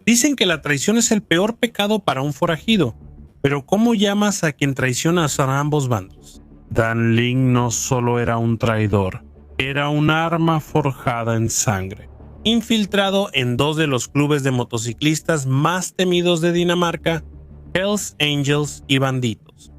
Dicen que la traición es el peor pecado para un forajido, pero ¿cómo llamas a quien traiciona a ambos bandos? Dan Ling no solo era un traidor, era un arma forjada en sangre, infiltrado en dos de los clubes de motociclistas más temidos de Dinamarca, Hells Angels y Banditos.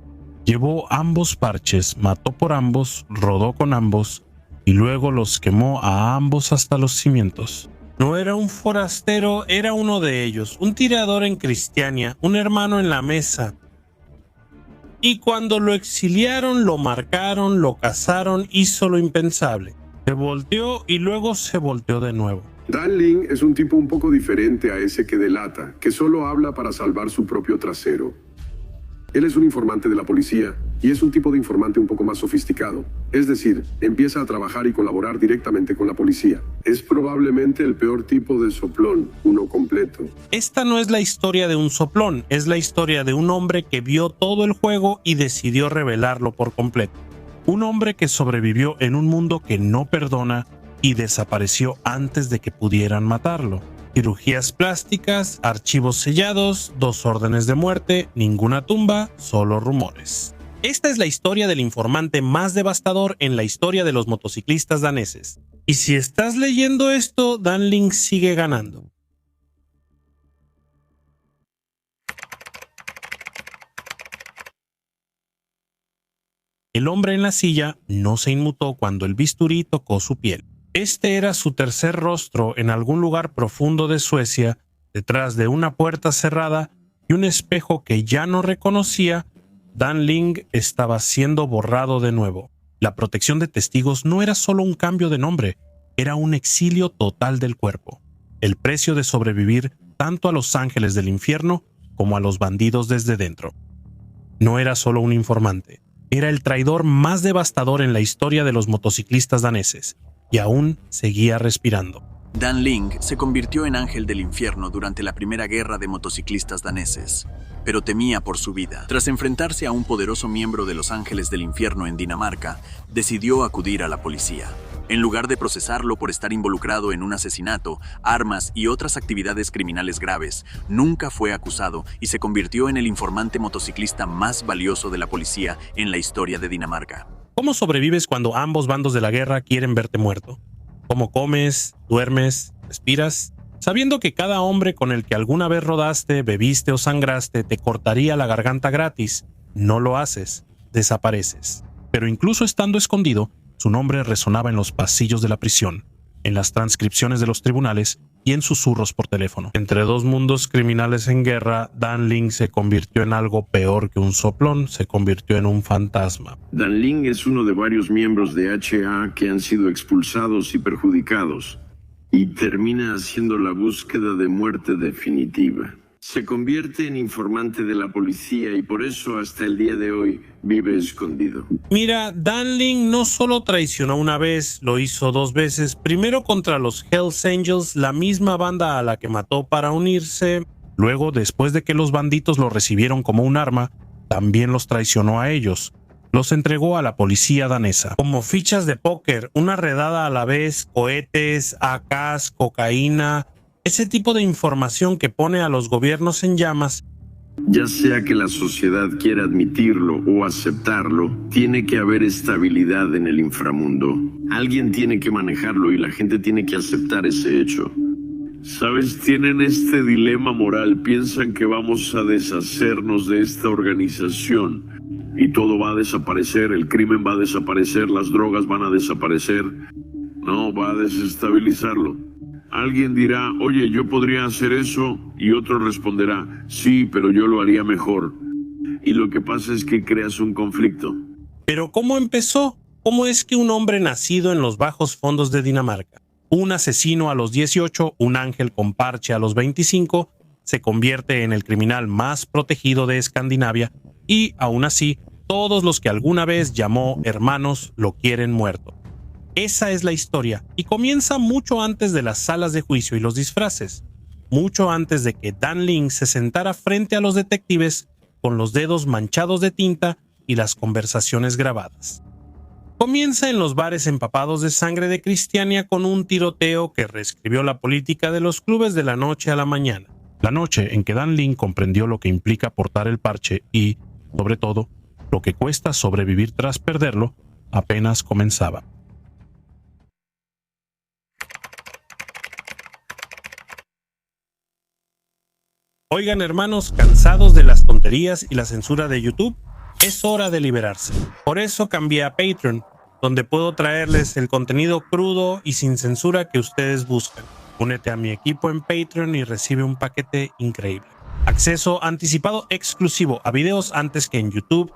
Llevó ambos parches, mató por ambos, rodó con ambos y luego los quemó a ambos hasta los cimientos. No era un forastero, era uno de ellos, un tirador en Cristiania, un hermano en la mesa. Y cuando lo exiliaron, lo marcaron, lo cazaron, hizo lo impensable. Se volteó y luego se volteó de nuevo. Dan Ling es un tipo un poco diferente a ese que delata, que solo habla para salvar su propio trasero. Él es un informante de la policía y es un tipo de informante un poco más sofisticado. Es decir, empieza a trabajar y colaborar directamente con la policía. Es probablemente el peor tipo de soplón, uno completo. Esta no es la historia de un soplón, es la historia de un hombre que vio todo el juego y decidió revelarlo por completo. Un hombre que sobrevivió en un mundo que no perdona y desapareció antes de que pudieran matarlo. Cirugías plásticas, archivos sellados, 2 órdenes de muerte, ninguna tumba, solo rumores. Esta es la historia del informante más devastador en la historia de los motociclistas daneses. Y si estás leyendo esto, Dan Ling sigue ganando. El hombre en la silla no se inmutó cuando el bisturí tocó su piel. Este era su tercer rostro en algún lugar profundo de Suecia, detrás de una puerta cerrada y un espejo que ya no reconocía. Dan Ling estaba siendo borrado de nuevo. La protección de testigos no era solo un cambio de nombre, era un exilio total del cuerpo. El precio de sobrevivir tanto a los ángeles del infierno como a los bandidos desde dentro. No era solo un informante, era el traidor más devastador en la historia de los motociclistas daneses. Y aún seguía respirando. Dan Ling se convirtió en ángel del infierno durante la primera guerra de motociclistas daneses, pero temía por su vida. Tras enfrentarse a un poderoso miembro de los ángeles del infierno en Dinamarca, decidió acudir a la policía. En lugar de procesarlo por estar involucrado en un asesinato, armas y otras actividades criminales graves, nunca fue acusado y se convirtió en el informante motociclista más valioso de la policía en la historia de Dinamarca. ¿Cómo sobrevives cuando ambos bandos de la guerra quieren verte muerto? ¿Cómo comes, duermes, respiras? Sabiendo que cada hombre con el que alguna vez rodaste, bebiste o sangraste te cortaría la garganta gratis, no lo haces, desapareces. Pero incluso estando escondido, su nombre resonaba en los pasillos de la prisión, en las transcripciones de los tribunales y en susurros por teléfono. Entre dos mundos criminales en guerra, Dan Ling se convirtió en algo peor que un soplón, se convirtió en un fantasma. Dan Ling es uno de varios miembros de HA que han sido expulsados y perjudicados, y termina haciendo la búsqueda de muerte definitiva. Se convierte en informante de la policía y por eso hasta el día de hoy vive escondido. Mira, Dan Ling no solo traicionó una vez, lo hizo 2 veces. Primero contra los Hells Angels, la misma banda a la que mató para unirse. Luego, después de que los banditos lo recibieron como un arma, también los traicionó a ellos. Los entregó a la policía danesa. Como fichas de póker, una redada a la vez, cohetes, AKs, cocaína... Ese tipo de información que pone a los gobiernos en llamas. Ya sea que la sociedad quiera admitirlo o aceptarlo, tiene que haber estabilidad en el inframundo. Alguien tiene que manejarlo y la gente tiene que aceptar ese hecho. ¿Sabes? Tienen este dilema moral. Piensan que vamos a deshacernos de esta organización y todo va a desaparecer, el crimen va a desaparecer, las drogas van a desaparecer. No, va a desestabilizarlo. Alguien dirá, oye, yo podría hacer eso, y otro responderá, sí, pero yo lo haría mejor. Y lo que pasa es que creas un conflicto. Pero ¿cómo empezó? ¿Cómo es que un hombre nacido en los bajos fondos de Dinamarca, un asesino a los 18, un ángel con parche a los 25, se convierte en el criminal más protegido de Escandinavia y, aún así, todos los que alguna vez llamó hermanos lo quieren muerto? Esa es la historia, y comienza mucho antes de las salas de juicio y los disfraces, mucho antes de que Dan Ling se sentara frente a los detectives con los dedos manchados de tinta y las conversaciones grabadas. Comienza en los bares empapados de sangre de Cristiania con un tiroteo que reescribió la política de los clubes de la noche a la mañana. La noche en que Dan Lin comprendió lo que implica portar el parche y, sobre todo, lo que cuesta sobrevivir tras perderlo, apenas comenzaba. Oigan, hermanos, cansados de las tonterías y la censura de YouTube, es hora de liberarse. Por eso cambié a Patreon, donde puedo traerles el contenido crudo y sin censura que ustedes buscan. Únete a mi equipo en Patreon y recibe un paquete increíble. Acceso anticipado exclusivo a videos antes que en YouTube,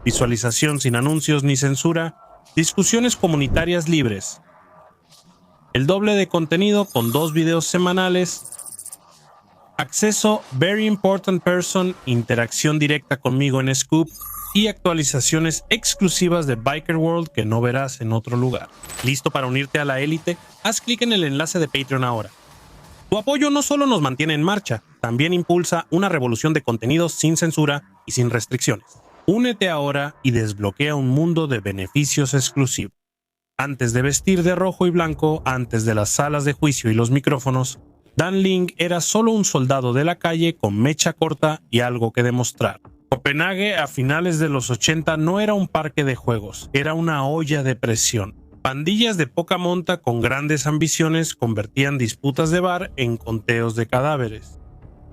visualización sin anuncios ni censura, discusiones comunitarias libres, el doble de contenido con 2 videos semanales, acceso Very Important Person, interacción directa conmigo en Scoop y actualizaciones exclusivas de Biker World que no verás en otro lugar. ¿Listo para unirte a la élite? Haz clic en el enlace de Patreon ahora. Tu apoyo no solo nos mantiene en marcha, también impulsa una revolución de contenidos sin censura y sin restricciones. Únete ahora y desbloquea un mundo de beneficios exclusivos. Antes de vestir de rojo y blanco, antes de las salas de juicio y los micrófonos, Dan Lin era solo un soldado de la calle con mecha corta y algo que demostrar. Copenhague a finales de los 80 no era un parque de juegos, era una olla de presión. Pandillas de poca monta con grandes ambiciones convertían disputas de bar en conteos de cadáveres.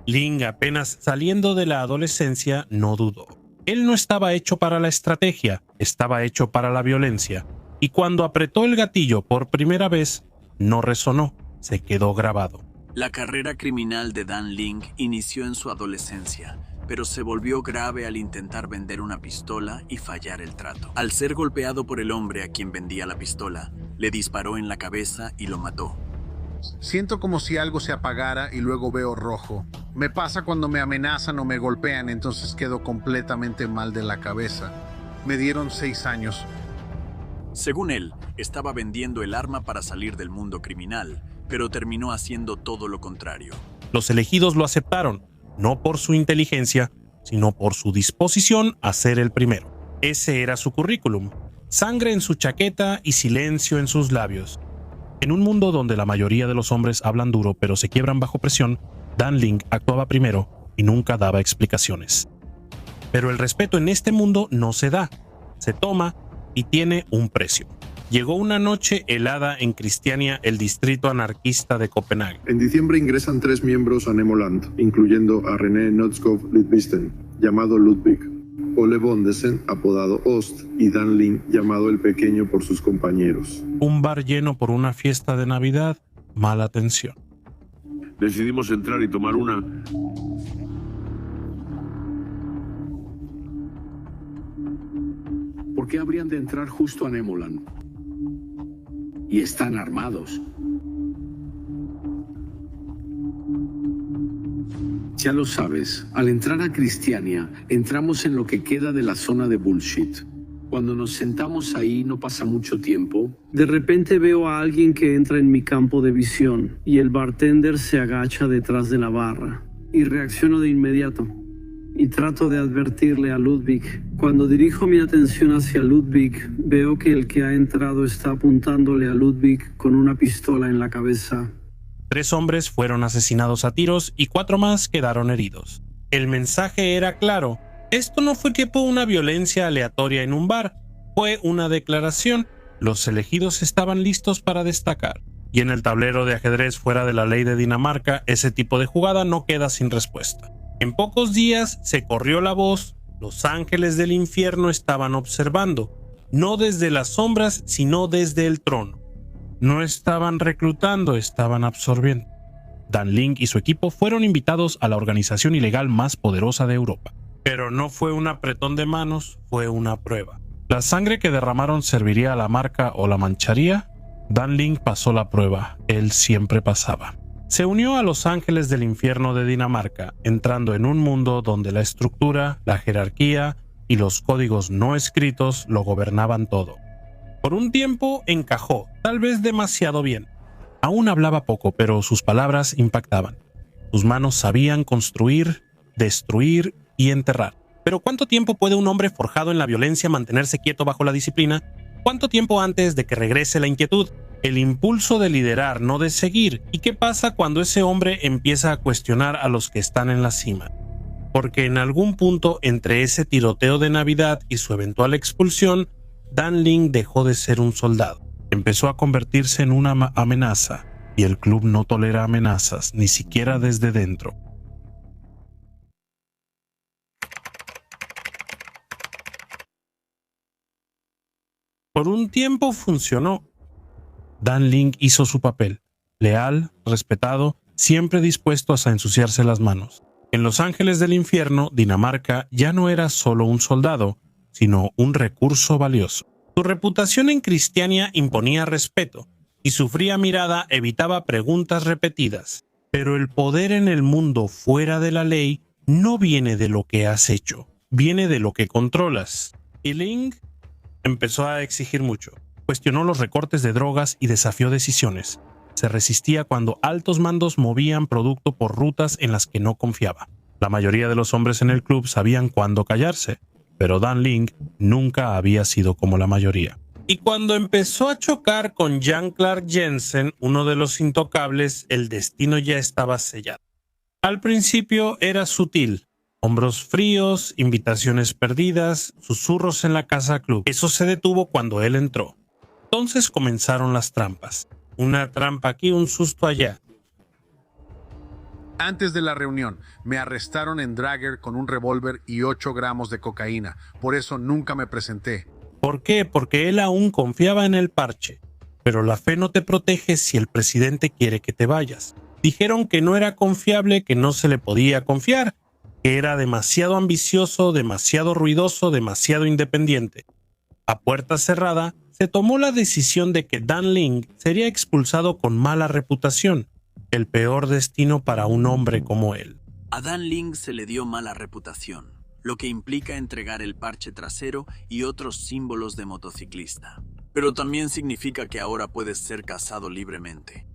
Lin, apenas saliendo de la adolescencia, no dudó. Él no estaba hecho para la estrategia, estaba hecho para la violencia. Y cuando apretó el gatillo por primera vez, no resonó, se quedó grabado. La carrera criminal de Dan Lin inició en su adolescencia, pero se volvió grave al intentar vender una pistola y fallar el trato. Al ser golpeado por el hombre a quien vendía la pistola, le disparó en la cabeza y lo mató. Siento como si algo se apagara y luego veo rojo. Me pasa cuando me amenazan o me golpean, entonces quedo completamente mal de la cabeza. Me dieron 6 años. Según él, estaba vendiendo el arma para salir del mundo criminal, pero terminó haciendo todo lo contrario. Los elegidos lo aceptaron, no por su inteligencia, sino por su disposición a ser el primero. Ese era su currículum: sangre en su chaqueta y silencio en sus labios. En un mundo donde la mayoría de los hombres hablan duro pero se quiebran bajo presión, Dan Lin actuaba primero y nunca daba explicaciones. Pero el respeto en este mundo no se da, se toma y tiene un precio. Llegó una noche helada en Christiania, el distrito anarquista de Copenhague. En diciembre ingresan 3 miembros a Nemoland, incluyendo a René Notskov Lidvisten, llamado Ludwig, Ole Bondesen, apodado Ost, y Dan Lin, llamado el Pequeño por sus compañeros. Un bar lleno por una fiesta de Navidad, mala atención. Decidimos entrar y tomar una. ¿Por qué habrían de entrar justo a Nemoland? Y están armados. Ya lo sabes, al entrar a Christiania, entramos en lo que queda de la zona de bullshit. Cuando nos sentamos ahí no pasa mucho tiempo. De repente veo a alguien que entra en mi campo de visión y el bartender se agacha detrás de la barra. Y reacciono de inmediato. Y trato de advertirle a Ludwig. Cuando dirijo mi atención hacia Ludwig, veo que el que ha entrado está apuntándole a Ludwig con una pistola en la cabeza. 3 hombres fueron asesinados a tiros y 4 más quedaron heridos. El mensaje era claro: esto no fue tipo una violencia aleatoria en un bar, fue una declaración. Los elegidos estaban listos para destacar. Y en el tablero de ajedrez fuera de la ley de Dinamarca, ese tipo de jugada no queda sin respuesta. En pocos días se corrió la voz: los ángeles del infierno estaban observando, no desde las sombras, sino desde el trono. No estaban reclutando, estaban absorbiendo. Dan Lin y su equipo fueron invitados a la organización ilegal más poderosa de Europa. Pero no fue un apretón de manos, fue una prueba. ¿La sangre que derramaron serviría a la marca o la mancharía? Dan Lin pasó la prueba, él siempre pasaba. Se unió a los ángeles del infierno de Dinamarca, entrando en un mundo donde la estructura, la jerarquía y los códigos no escritos lo gobernaban todo. Por un tiempo encajó, tal vez demasiado bien. Aún hablaba poco, pero sus palabras impactaban. Sus manos sabían construir, destruir y enterrar. Pero ¿cuánto tiempo puede un hombre forjado en la violencia mantenerse quieto bajo la disciplina? ¿Cuánto tiempo antes de que regrese la inquietud? El impulso de liderar, no de seguir. ¿Y qué pasa cuando ese hombre empieza a cuestionar a los que están en la cima? Porque en algún punto entre ese tiroteo de Navidad y su eventual expulsión, Dan Ling dejó de ser un soldado. Empezó a convertirse en una amenaza, y el club no tolera amenazas, ni siquiera desde dentro. Por un tiempo funcionó. Dan Ling hizo su papel, leal, respetado, siempre dispuesto a ensuciarse las manos. En Los Ángeles del Infierno, Dinamarca ya no era solo un soldado, sino un recurso valioso. Su reputación en Cristiania imponía respeto, y su fría mirada evitaba preguntas repetidas. Pero el poder en el mundo fuera de la ley no viene de lo que has hecho, viene de lo que controlas. Y Ling empezó a exigir mucho. Cuestionó los recortes de drogas y desafió decisiones. Se resistía cuando altos mandos movían producto por rutas en las que no confiaba. La mayoría de los hombres en el club sabían cuándo callarse, pero Dan Ling nunca había sido como la mayoría. Y cuando empezó a chocar con Jan Clark Jensen, uno de los intocables, el destino ya estaba sellado. Al principio era sutil. Hombros fríos, invitaciones perdidas, susurros en la casa club. Eso se detuvo cuando él entró. Entonces comenzaron las trampas. Una trampa aquí, un susto allá. Antes de la reunión, me arrestaron en Drager con un revólver y 8 gramos de cocaína. Por eso nunca me presenté. ¿Por qué? Porque él aún confiaba en el parche. Pero la fe no te protege si el presidente quiere que te vayas. Dijeron que no era confiable, que no se le podía confiar, que era demasiado ambicioso, demasiado ruidoso, demasiado independiente. A puerta cerrada, se tomó la decisión de que Dan Ling sería expulsado con mala reputación, el peor destino para un hombre como él. A Dan Ling se le dio mala reputación, lo que implica entregar el parche trasero y otros símbolos de motociclista. Pero también significa que ahora puedes ser casado libremente.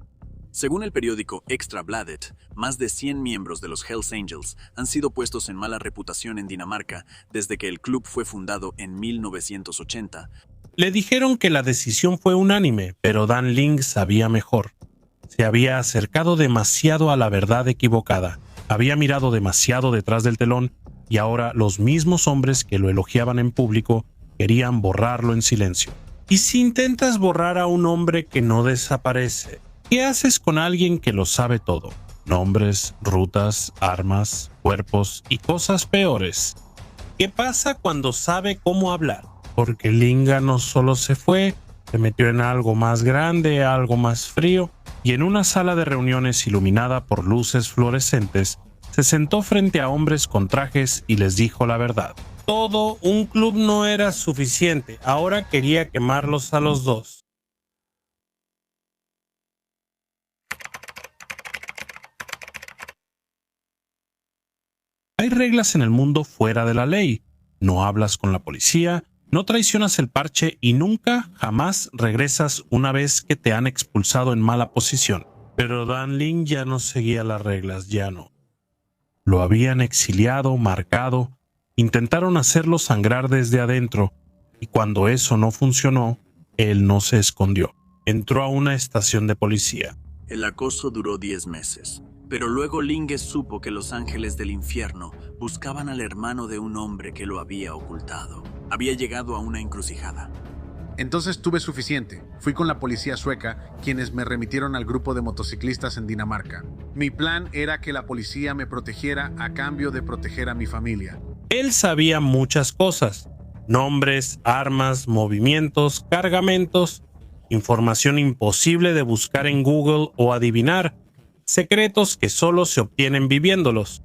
Según el periódico Extra Bladet, más de 100 miembros de los Hells Angels han sido puestos en mala reputación en Dinamarca desde que el club fue fundado en 1980. Le dijeron que la decisión fue unánime, pero Dan Ling sabía mejor. Se había acercado demasiado a la verdad equivocada, había mirado demasiado detrás del telón y ahora los mismos hombres que lo elogiaban en público querían borrarlo en silencio. ¿Y si intentas borrar a un hombre que no desaparece? ¿Qué haces con alguien que lo sabe todo? Nombres, rutas, armas, cuerpos y cosas peores. ¿Qué pasa cuando sabe cómo hablar? Porque Linga no solo se fue, se metió en algo más grande, algo más frío, y en una sala de reuniones iluminada por luces fluorescentes, se sentó frente a hombres con trajes y les dijo la verdad. Todo un club no era suficiente, ahora quería quemarlos a los dos. Hay reglas en el mundo fuera de la ley. No hablas con la policía, no traicionas el parche y nunca, jamás regresas una vez que te han expulsado en mala posición. Pero Dan Ling ya no seguía las reglas, ya no. Lo habían exiliado, marcado, intentaron hacerlo sangrar desde adentro, y cuando eso no funcionó, él no se escondió. Entró a una estación de policía. El acoso duró 10 meses. Pero luego Linge supo que los ángeles del infierno buscaban al hermano de un hombre que lo había ocultado. Había llegado a una encrucijada. Entonces tuve suficiente. Fui con la policía sueca, quienes me remitieron al grupo de motociclistas en Dinamarca. Mi plan era que la policía me protegiera a cambio de proteger a mi familia. Él sabía muchas cosas. Nombres, armas, movimientos, cargamentos, información imposible de buscar en Google o adivinar. Secretos que solo se obtienen viviéndolos.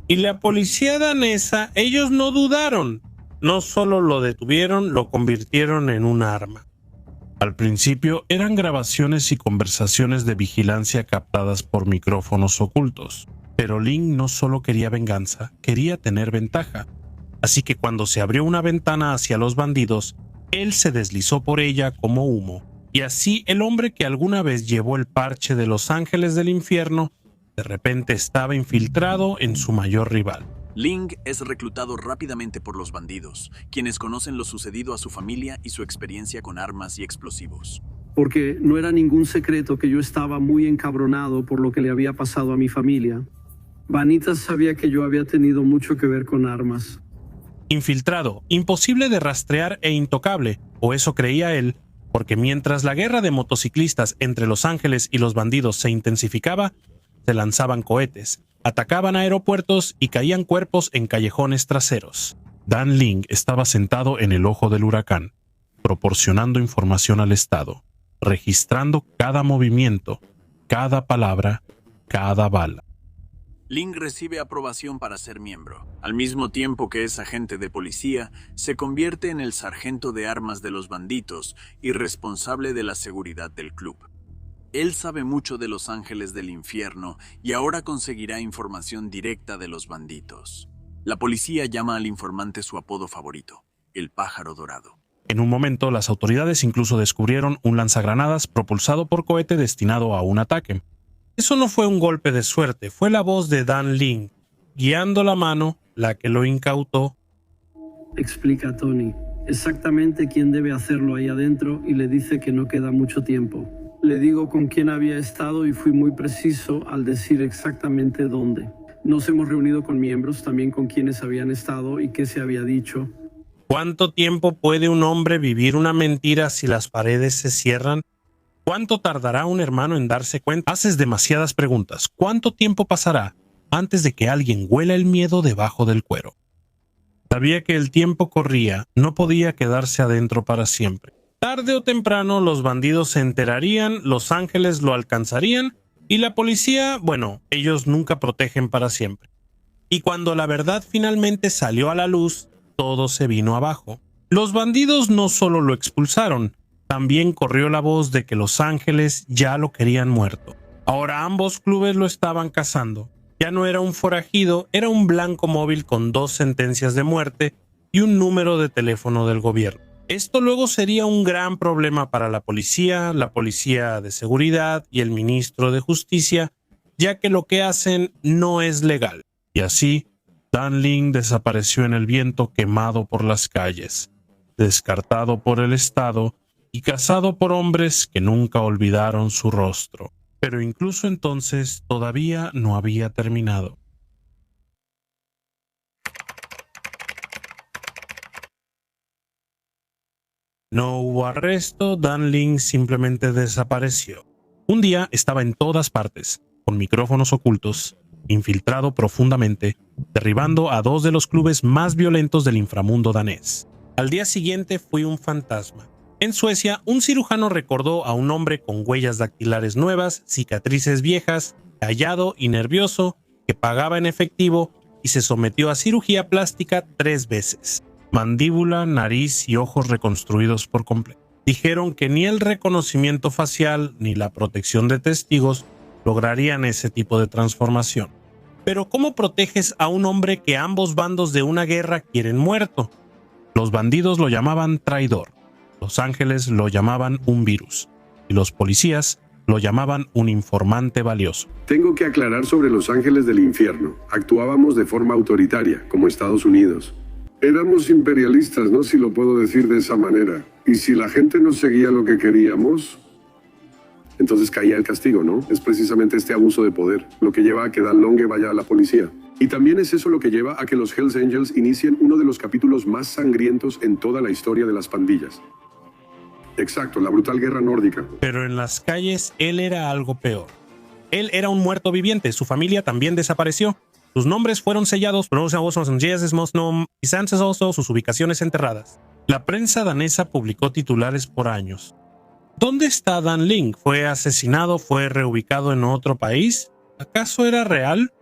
Y la policía danesa, ellos no dudaron. No solo lo detuvieron, lo convirtieron en un arma. Al principio eran grabaciones y conversaciones de vigilancia captadas por micrófonos ocultos. Pero Ling no solo quería venganza, quería tener ventaja. Así que cuando se abrió una ventana hacia los bandidos, él se deslizó por ella como humo. Y así el hombre que alguna vez llevó el parche de los ángeles del infierno, de repente estaba infiltrado en su mayor rival. Ling es reclutado rápidamente por los bandidos, quienes conocen lo sucedido a su familia y su experiencia con armas y explosivos. porque no era ningún secreto que yo estaba muy encabronado por lo que le había pasado a mi familia. Vanitas sabía que yo había tenido mucho que ver con armas. Infiltrado, imposible de rastrear e intocable, o eso creía él, porque mientras la guerra de motociclistas entre Los Ángeles y los bandidos se intensificaba, se lanzaban cohetes, atacaban aeropuertos y caían cuerpos en callejones traseros. Dan Ling estaba sentado en el ojo del huracán, proporcionando información al Estado, registrando cada movimiento, cada palabra, cada bala. Ling recibe aprobación para ser miembro. Al mismo tiempo que es agente de policía, se convierte en el sargento de armas de los bandidos y responsable de la seguridad del club. Él sabe mucho de Los Ángeles del Infierno y ahora conseguirá información directa de los bandidos. La policía llama al informante su apodo favorito, el pájaro dorado. En un momento, las autoridades incluso descubrieron un lanzagranadas propulsado por cohete destinado a un ataque. Eso no fue un golpe de suerte, fue la voz de Dan Ling, guiando la mano, la que lo incautó. Explica Tony exactamente quién debe hacerlo ahí adentro y le dice que no queda mucho tiempo. Le digo con quién había estado y fui muy preciso al decir exactamente dónde. Nos hemos reunido con miembros, también con quienes habían estado y qué se había dicho. ¿Cuánto tiempo puede un hombre vivir una mentira si las paredes se cierran? ¿Cuánto tardará un hermano en darse cuenta? Haces demasiadas preguntas. ¿Cuánto tiempo pasará antes de que alguien huela el miedo debajo del cuero? Sabía que el tiempo corría, no podía quedarse adentro para siempre. Tarde o temprano los bandidos se enterarían, Los Ángeles lo alcanzarían y la policía, bueno, ellos nunca protegen para siempre. Y cuando la verdad finalmente salió a la luz, todo se vino abajo. Los bandidos no solo lo expulsaron, también corrió la voz de que Los Ángeles ya lo querían muerto. Ahora ambos clubes lo estaban cazando. Ya no era un forajido, era un blanco móvil con 2 sentencias de muerte y un número de teléfono del gobierno. Esto luego sería un gran problema para la policía de seguridad y el ministro de justicia, ya que lo que hacen no es legal. Y así, Dan Ling desapareció en el viento, quemado por las calles, descartado por el Estado y cazado por hombres que nunca olvidaron su rostro. Pero incluso entonces todavía no había terminado. No hubo arresto, Dan Ling simplemente desapareció. Un día estaba en todas partes, con micrófonos ocultos, infiltrado profundamente, derribando a 2 de los clubes más violentos del inframundo danés. Al día siguiente fui un fantasma. En Suecia, un cirujano recordó a un hombre con huellas dactilares nuevas, cicatrices viejas, callado y nervioso, que pagaba en efectivo y se sometió a cirugía plástica 3 veces. Mandíbula, nariz y ojos reconstruidos por completo. Dijeron que ni el reconocimiento facial ni la protección de testigos lograrían ese tipo de transformación. Pero ¿cómo proteges a un hombre que ambos bandos de una guerra quieren muerto? Los bandidos lo llamaban traidor, Los Ángeles lo llamaban un virus y los policías lo llamaban un informante valioso. Tengo que aclarar sobre Los Ángeles del Infierno. Actuábamos de forma autoritaria, como Estados Unidos. Éramos imperialistas, ¿no? Si lo puedo decir de esa manera. Y si la gente no seguía lo que queríamos, entonces caía el castigo, ¿no? Es precisamente este abuso de poder lo que lleva a que Dan Longe vaya a la policía. Y también es eso lo que lleva a que los Hells Angels inicien uno de los capítulos más sangrientos en toda la historia de las pandillas. Exacto, la brutal guerra nórdica. Pero en las calles él era algo peor. Él era un muerto viviente, su familia también desapareció. Sus nombres fueron sellados, sus ubicaciones enterradas. La prensa danesa publicó titulares por años. ¿Dónde está Dan Ling? ¿Fue asesinado? ¿Fue reubicado en otro país? ¿Acaso era real?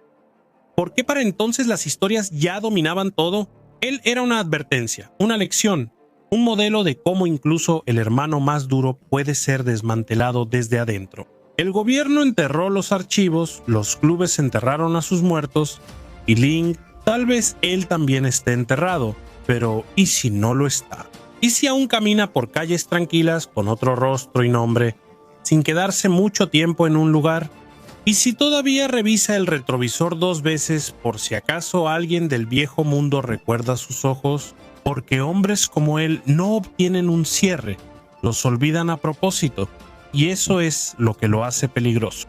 ¿Por qué para entonces las historias ya dominaban todo? Él era una advertencia, una lección, un modelo de cómo incluso el hermano más duro puede ser desmantelado desde adentro. El gobierno enterró los archivos, los clubes enterraron a sus muertos, y Ling, tal vez él también esté enterrado, pero ¿y si no lo está? ¿Y si aún camina por calles tranquilas con otro rostro y nombre, sin quedarse mucho tiempo en un lugar? ¿Y si todavía revisa el retrovisor 2 veces por si acaso alguien del viejo mundo recuerda sus ojos? Porque hombres como él no obtienen un cierre, Los olvidan a propósito, y eso es lo que lo hace peligroso.